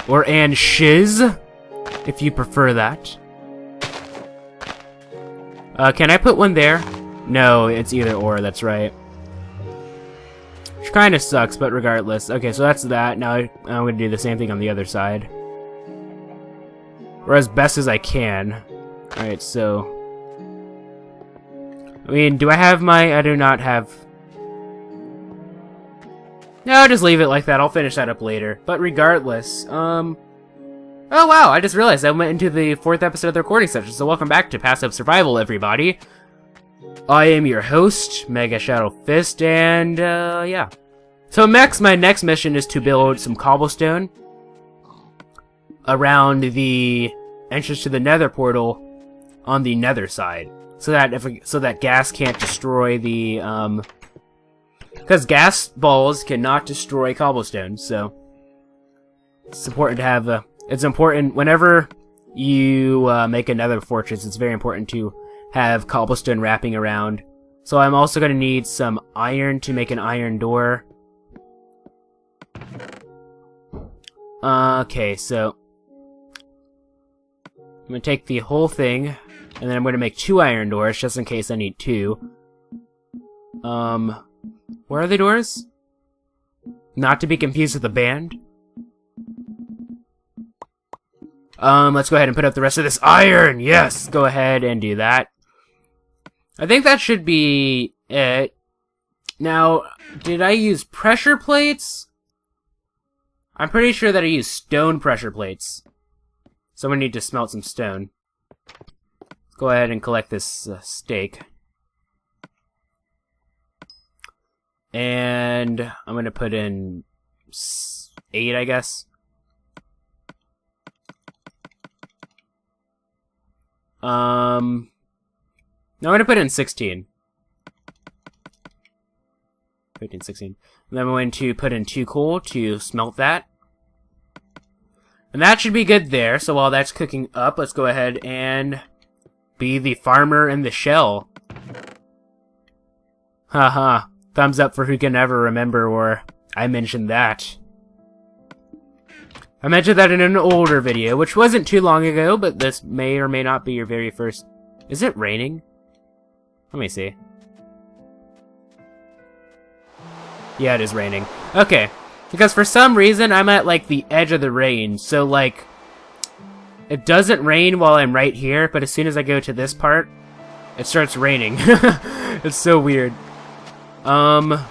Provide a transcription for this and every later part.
Or and shiz, if you prefer that. Can I put one there? No, it's either or, that's right. Which kind of sucks, but regardless. Okay, so that's that. Now I'm going to do the same thing on the other side. Or as best as I can. Alright, so... I mean, do I have my... I do not have... No, I'll just leave it like that. I'll finish that up later. But regardless, Oh wow, I just realized I went into the 4th episode of the recording session, so welcome back to Passive Survival, everybody. I am your host, MegaShadowFist, and, yeah. So my next mission is to build some cobblestone around the entrance to the nether portal on the nether side. So that gas can't destroy the, because gas balls cannot destroy cobblestone, so it's important to have, it's important whenever you, make a nether fortress, it's very important to have cobblestone wrapping around. So I'm also going to need some iron to make an iron door. Okay, so I'm going to take the whole thing, and then I'm going to make 2 iron doors, just in case I need 2. Where are the doors? Not to be confused with the band. Let's go ahead and put up the rest of this iron! Yes! Go ahead and do that. I think that should be it. Now, did I use pressure plates? I'm pretty sure that I used stone pressure plates. So we need to smelt some stone. Let's go ahead and collect this steak. And I'm going to put in 8, I guess. No, I'm going to put in 16. 15, 16. And then I'm going to put in 2 coal to smelt that. And that should be good there. So while that's cooking up, let's go ahead and be the farmer in the shell. Haha. Thumbs up for who can ever remember where I mentioned that. I mentioned that in an older video, which wasn't too long ago, but this may or may not be your very first... Is it raining? Let me see. Yeah, it is raining. Okay. Because for some reason, I'm at, like, the edge of the rain. So, like, it doesn't rain while I'm right here, but as soon as I go to this part, it starts raining. It's so weird. Yeah,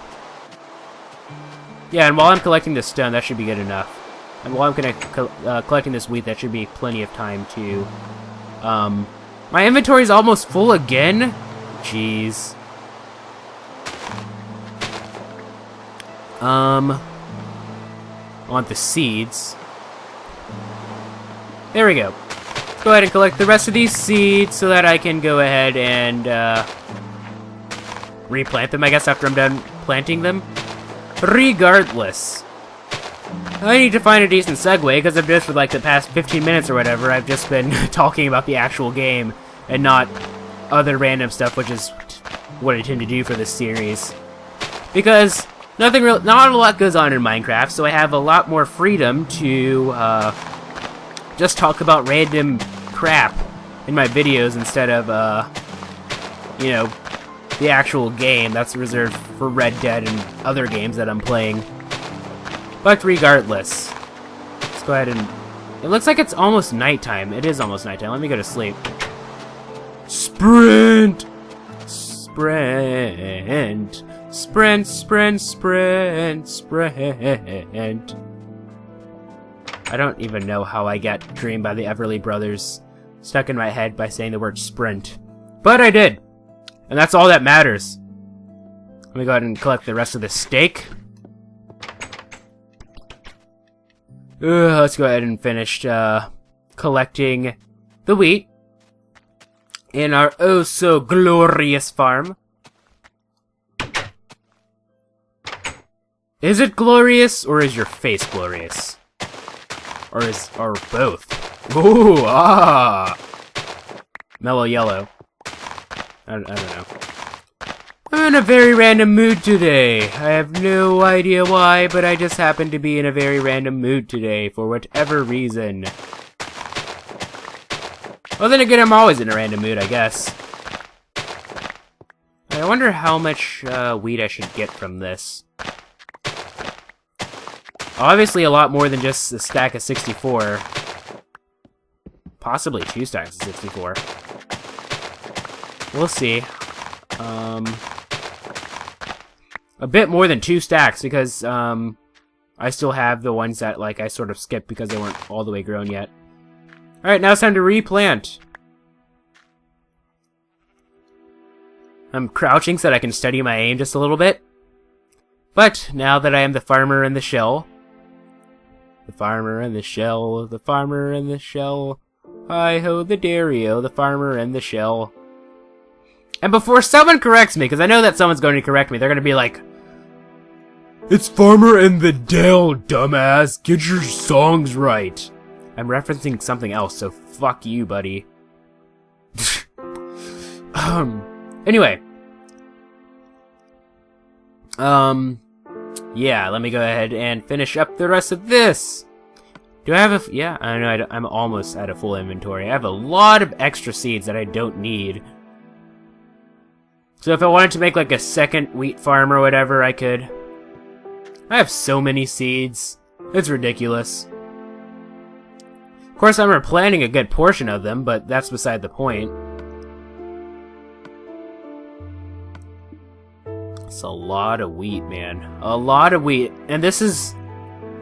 and while I'm collecting this stone, that should be good enough. And while I'm collecting this wheat, that should be plenty of time to... My inventory's almost full again? Jeez. I want the seeds. There we go. Go ahead and collect the rest of these seeds so that I can go ahead and replant them, I guess, after I'm done planting them. Regardless, I need to find a decent segue, because I've just, for like the past 15 minutes or whatever, I've just been talking about the actual game and not other random stuff, which is what I tend to do for this series. Because not a lot goes on in Minecraft, so I have a lot more freedom to just talk about random crap in my videos instead of, you know, the actual game that's reserved for Red Dead and other games that I'm playing. But regardless, let's go ahead and... It looks like it's almost nighttime. It is almost nighttime. Let me go to sleep. Sprint! Sprint! Sprint, sprint, sprint, sprint. I don't even know how I got Dream by the Everly Brothers stuck in my head by saying the word sprint. But I did! And that's all that matters. Let me go ahead and collect the rest of the steak. Let's go ahead and finish collecting the wheat in our oh-so-glorious farm. Is it glorious, or is your face glorious? Or both? Ooh, ah! Mellow yellow. I don't know. I'm in a very random mood today. I have no idea why, but I just happen to be in a very random mood today for whatever reason. Well, then again, I'm always in a random mood, I guess. I wonder how much wheat I should get from this. Obviously a lot more than just a stack of 64. Possibly 2 stacks of 64. We'll see. A bit more than 2 stacks because I still have the ones that like I sort of skipped because they weren't all the way grown yet. Alright, now it's time to replant. I'm crouching so that I can steady my aim just a little bit. But now that I am the farmer in the shell, the farmer in the shell, the farmer in the shell, hi-ho the dairy-o, the farmer in the shell. And before someone corrects me, because I know that someone's going to correct me, they're going to be like, "It's Farmer in the Dell, dumbass. Get your songs right." I'm referencing something else, so fuck you, buddy. Anyway. Yeah, let me go ahead and finish up the rest of this. Do I have a... Yeah, I know I'm almost at a full inventory. I have a lot of extra seeds that I don't need. So if I wanted to make like a second wheat farm or whatever, I could. I have so many seeds. It's ridiculous. Of course, I'm replanting a good portion of them, but that's beside the point. It's a lot of wheat, man. A lot of wheat. And this is...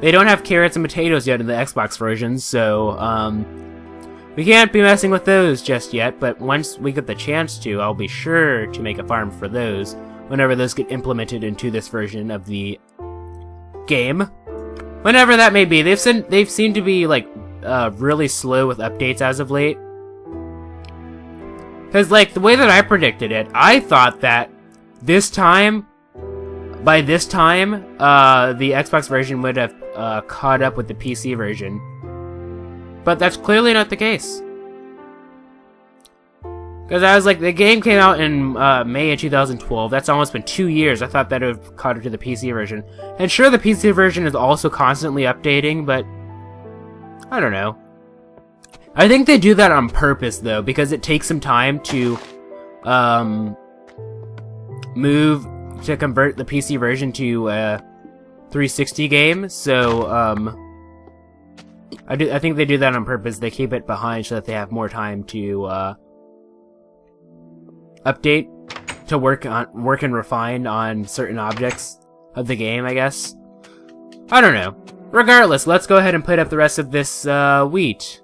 They don't have carrots and potatoes yet in the Xbox version, so, we can't be messing with those just yet, but once we get the chance to, I'll be sure to make a farm for those whenever those get implemented into this version of the game. Whenever that may be. They've seemed to be, like, really slow with updates as of late. Because, like, the way that I predicted it, I thought that by this time, the Xbox version would have caught up with the PC version. But that's clearly not the case. Because I was like, the game came out in May of 2012. That's almost been 2 years. I thought that it would have caught up to the PC version. And sure, the PC version is also constantly updating, but I don't know. I think they do that on purpose, though, because it takes some time to convert the PC version to a 360 game. So I think they do that on purpose. They keep it behind so that they have more time to update, to work and refine on certain objects of the game, I guess. I don't know. Regardless, let's go ahead and put up the rest of this wheat.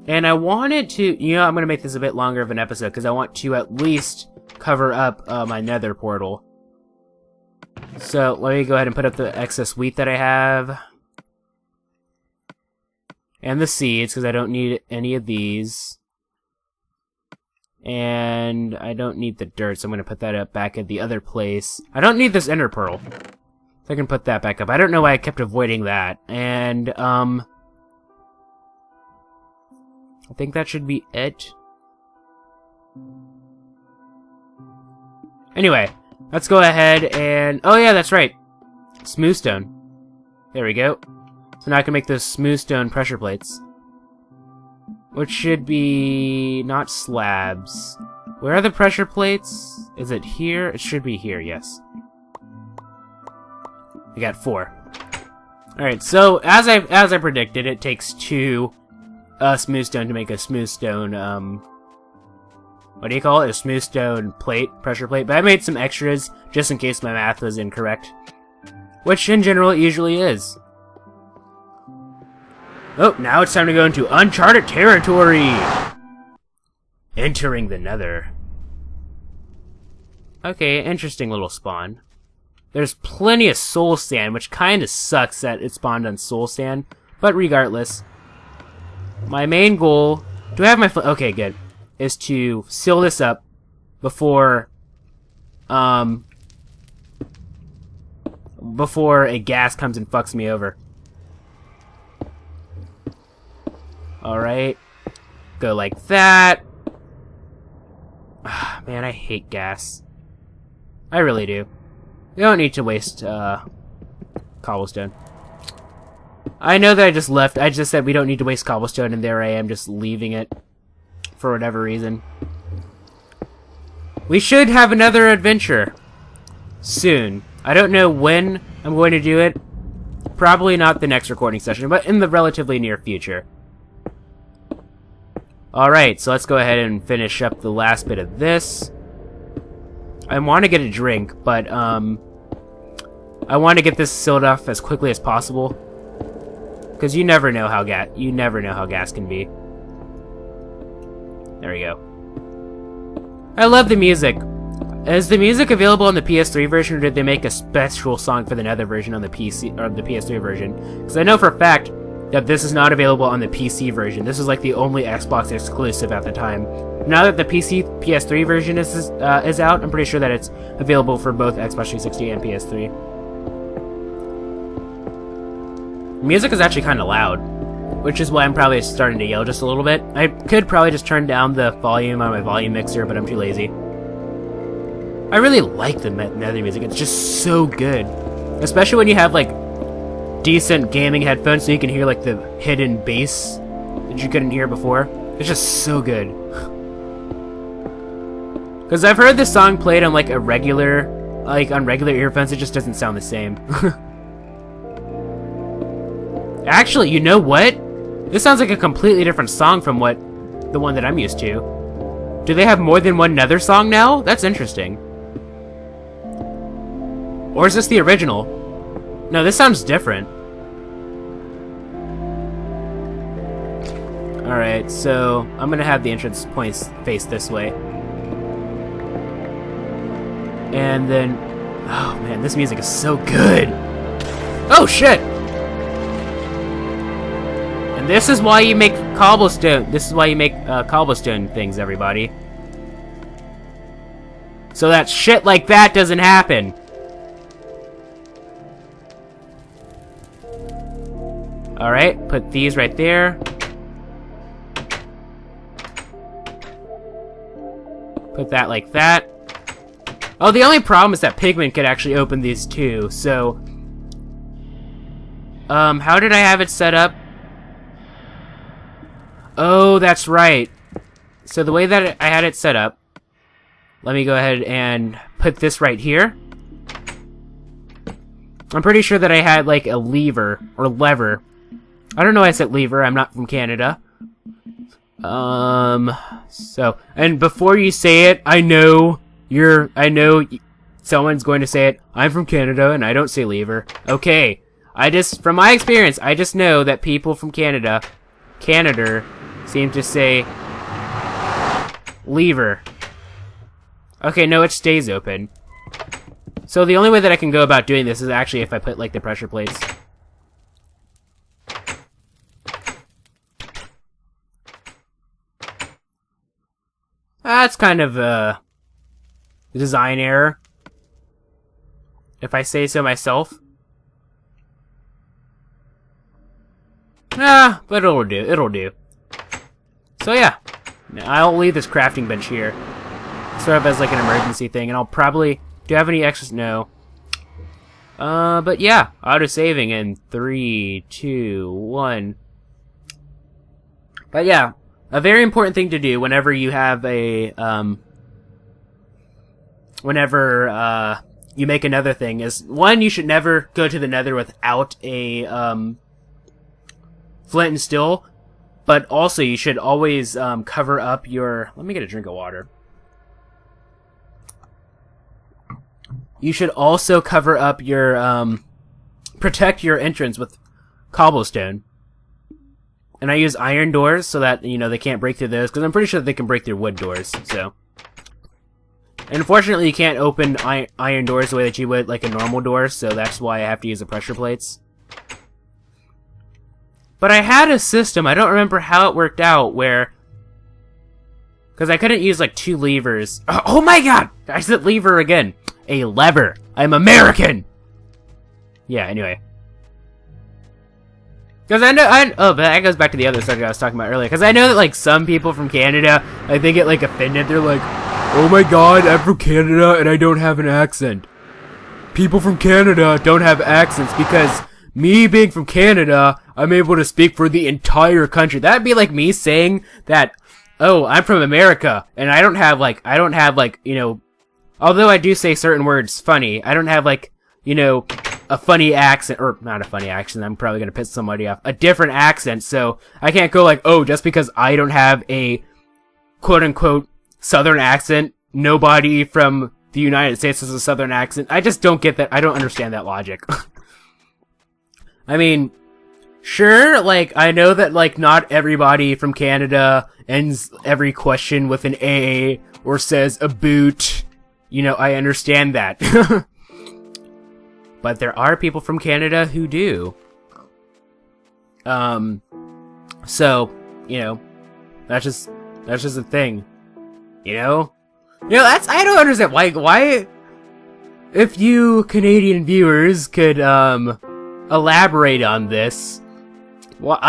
And I wanted to, I'm going to make this a bit longer of an episode because I want to at least cover up my nether portal. So let me go ahead and put up the excess wheat that I have. And the seeds, because I don't need any of these. And I don't need the dirt, so I'm going to put that up back at the other place. I don't need this ender pearl. So I can put that back up. I don't know why I kept avoiding that. And, I think that should be it. Anyway, let's go ahead and... Oh yeah, that's right. Smooth stone. There we go. So now I can make those smooth stone pressure plates. Which should be... not slabs. Where are the pressure plates? Is it here? It should be here, yes. I got 4. Alright, so as I predicted, it takes 2 smooth stone to make a smooth stone, what do you call it? A smooth stone plate, pressure plate. But I made some extras just in case my math was incorrect. Which in general it usually is. Oh, now it's time to go into uncharted territory! Entering the nether. Okay, interesting little spawn. There's plenty of soul sand, which kinda sucks that it spawned on soul sand. But regardless, my main goal... Do I have my... Okay, good. Is to seal this up before... before a gas comes and fucks me over. Alright. Go like that. Ah, man, I hate gas. I really do. You don't need to waste, cobblestone. I know that I just left. I just said we don't need to waste cobblestone, and there I am just leaving it for whatever reason. We should have another adventure soon. I don't know when I'm going to do it. Probably not the next recording session, but in the relatively near future. Alright, so let's go ahead and finish up the last bit of this. I want to get a drink, but I want to get this sealed off as quickly as possible, because you never know how gas can be. There we go. I love the music. Is the music available on the PS3 version, or did they make a special song for the Nether version on the PC or the PS3 version? Because I know for a fact that this is not available on the PC version. This is like the only Xbox exclusive at the time. Now that the PS3 version is out, I'm pretty sure that it's available for both Xbox 360 and PS3. Music is actually kind of loud, which is why I'm probably starting to yell just a little bit. I could probably just turn down the volume on my volume mixer, but I'm too lazy. I really like the Nether music. It's just so good. Especially when you have, like, decent gaming headphones so you can hear, like, the hidden bass that you couldn't hear before. It's just so good. Because I've heard this song played on, like, on regular earphones, it just doesn't sound the same. Actually, you know what? This sounds like a completely different song from the one that I'm used to. Do they have more than one Nether song now? That's interesting. Or is this the original? No, this sounds different. Alright, so I'm gonna have the entrance points face this way. And then... oh man, this music is so good! Oh shit! And this is why you make cobblestone. This is why you make cobblestone things, everybody. So that shit like that doesn't happen. Alright, put these right there. Put that like that. Oh, the only problem is that Pigman could actually open these too, so... how did I have it set up? Oh, that's right. So the way that I had it set up... let me go ahead and put this right here. I'm pretty sure that I had, like, a lever, or lever. I don't know why I said lever, I'm not from Canada. So, and before you say it, I know someone's going to say it, I'm from Canada and I don't say lever. Okay, from my experience, I just know that people from Canada seem to say lever. Okay, no, it stays open. So the only way that I can go about doing this is actually if I put, like, the pressure plates. That's kind of a design error, if I say so myself. But it'll do. So yeah, I'll leave this crafting bench here, sort of as like an emergency thing, and I'll probably... do I have any extras? No. But yeah, auto-saving in 3, 2, 1. But yeah, a very important thing to do whenever you have a, whenever, you make another thing is, one, you should never go to the Nether without a, flint and steel, but also you should always, cover up your... let me get a drink of water. You should also cover up your, protect your entrance with cobblestone. And I use iron doors so that, you know, they can't break through those, because I'm pretty sure that they can break through wood doors, so. And unfortunately, you can't open iron doors the way that you would, like, a normal door, so that's why I have to use the pressure plates. But I had a system, I don't remember how it worked out, where... because I couldn't use, like, 2 levers. Oh my god! I said lever again. A lever. I'm American! Yeah, anyway. Because oh, but that goes back to the other subject I was talking about earlier. Because I know that, like, some people from Canada, like, they get, like, offended. They're like, Oh my god, I'm from Canada and I don't have an accent. People from Canada don't have accents because me being from Canada, I'm able to speak for the entire country. That'd be like me saying that, oh, I'm from America and I don't have like, you know, although I do say certain words funny, I don't have like, you know, a funny accent, or not a funny accent, I'm probably gonna piss somebody off, a different accent, so I can't go like, oh, just because I don't have a quote-unquote southern accent, nobody from the United States has a southern accent. I just don't get that, I don't understand that logic. I mean, sure, like, I know that, like, not everybody from Canada ends every question with an A, or says a boot, you know, I understand that. But there are people from Canada who do. So, you know, that's just a thing. You know? You know, I don't understand why, if you Canadian viewers could, elaborate on this. Well,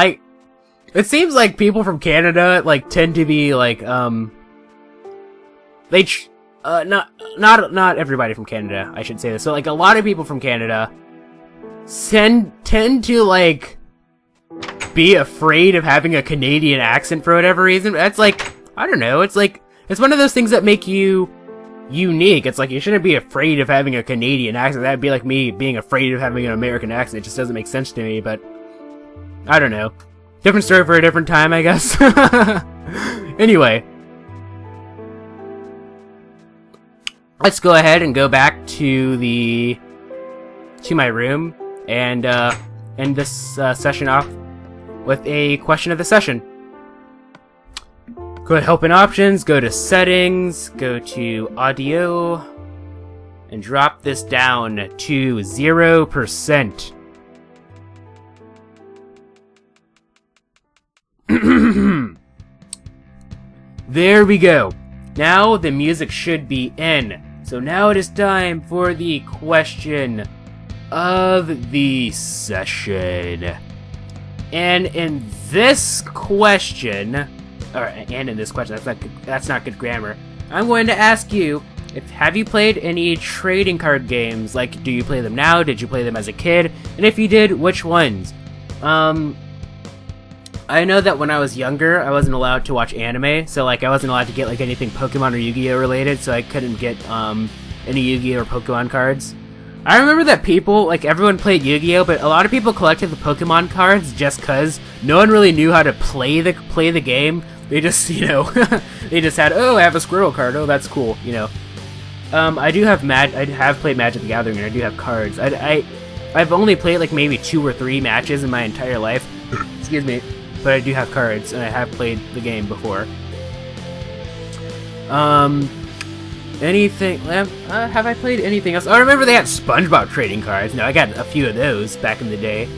it seems like people from Canada, like, tend to be, like, not everybody from Canada, I should say this. So, like, a lot of people from Canada tend to, like, be afraid of having a Canadian accent for whatever reason. That's, like, I don't know, it's, like, it's one of those things that make you unique. It's, like, you shouldn't be afraid of having a Canadian accent. That'd be like me being afraid of having an American accent. It just doesn't make sense to me, but I don't know. Different story for a different time, I guess. Anyway. Let's go ahead and go back to my room and end this session off with a question of the session. Go to help and options, go to settings, go to audio, and drop this down to 0%. There we go. Now the music should be in. So now it is time for the question of the session. And in this question, that's not good grammar. I'm going to ask you, have you played any trading card games? Like, do you play them now? Did you play them as a kid? And if you did, which ones? I know that when I was younger, I wasn't allowed to watch anime, so, like, I wasn't allowed to get, like, anything Pokemon or Yu-Gi-Oh! Related, so I couldn't get, any Yu-Gi-Oh! Or Pokemon cards. I remember that people, like, everyone played Yu-Gi-Oh! But a lot of people collected the Pokemon cards just cause no one really knew how to play the game. They just, you know, they just had, oh, I have a Squirrel card, oh, that's cool, you know. I have played Magic the Gathering, and I do have cards. I've only played, like, maybe 2 or 3 matches in my entire life. Excuse me. But I do have cards, and I have played the game before. Anything? Have I played anything else? Oh, I remember they had SpongeBob trading cards. No, I got a few of those back in the day.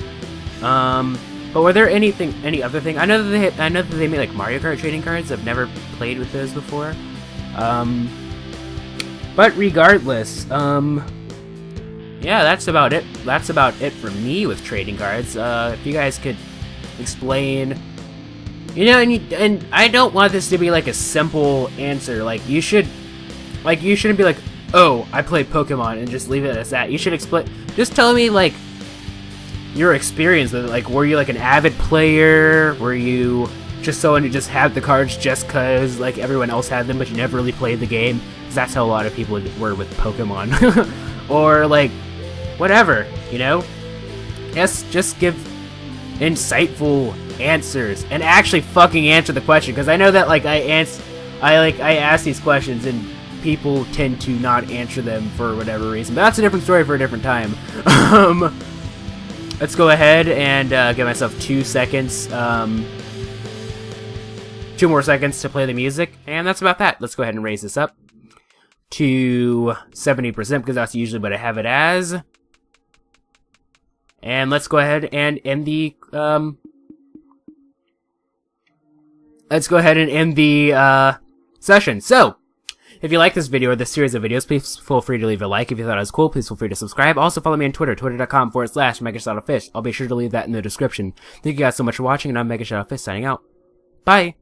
But were there any other thing? I know that they made like Mario Kart trading cards. I've never played with those before. But regardless, yeah, that's about it. That's about it for me with trading cards. If you guys could explain, you know, and I don't want this to be like a simple answer. Like, you shouldn't be like, oh, I play Pokemon and just leave it as that. You should explain. Just tell me, like, your experience with it. Like, were you like an avid player? Were you just someone who just had the cards just cause like everyone else had them, but you never really played the game? Because that's how a lot of people were with Pokemon. Or like, whatever, you know? Yes, just give insightful answers and actually fucking answer the question, because I know that like I ask these questions and people tend to not answer them for whatever reason, but that's a different story for a different time. Let's go ahead and give myself 2 seconds, 2 more seconds to play the music, and that's about that. Let's go ahead and raise this up to 70% because that's usually what I have it as. And let's go ahead and end the session. So, if you like this video or this series of videos, please feel free to leave a like. If you thought it was cool, please feel free to subscribe. Also, follow me on Twitter, twitter.com/MegaShadowFist. I'll be sure to leave that in the description. Thank you guys so much for watching, and I'm MegaShadowFist signing out. Bye!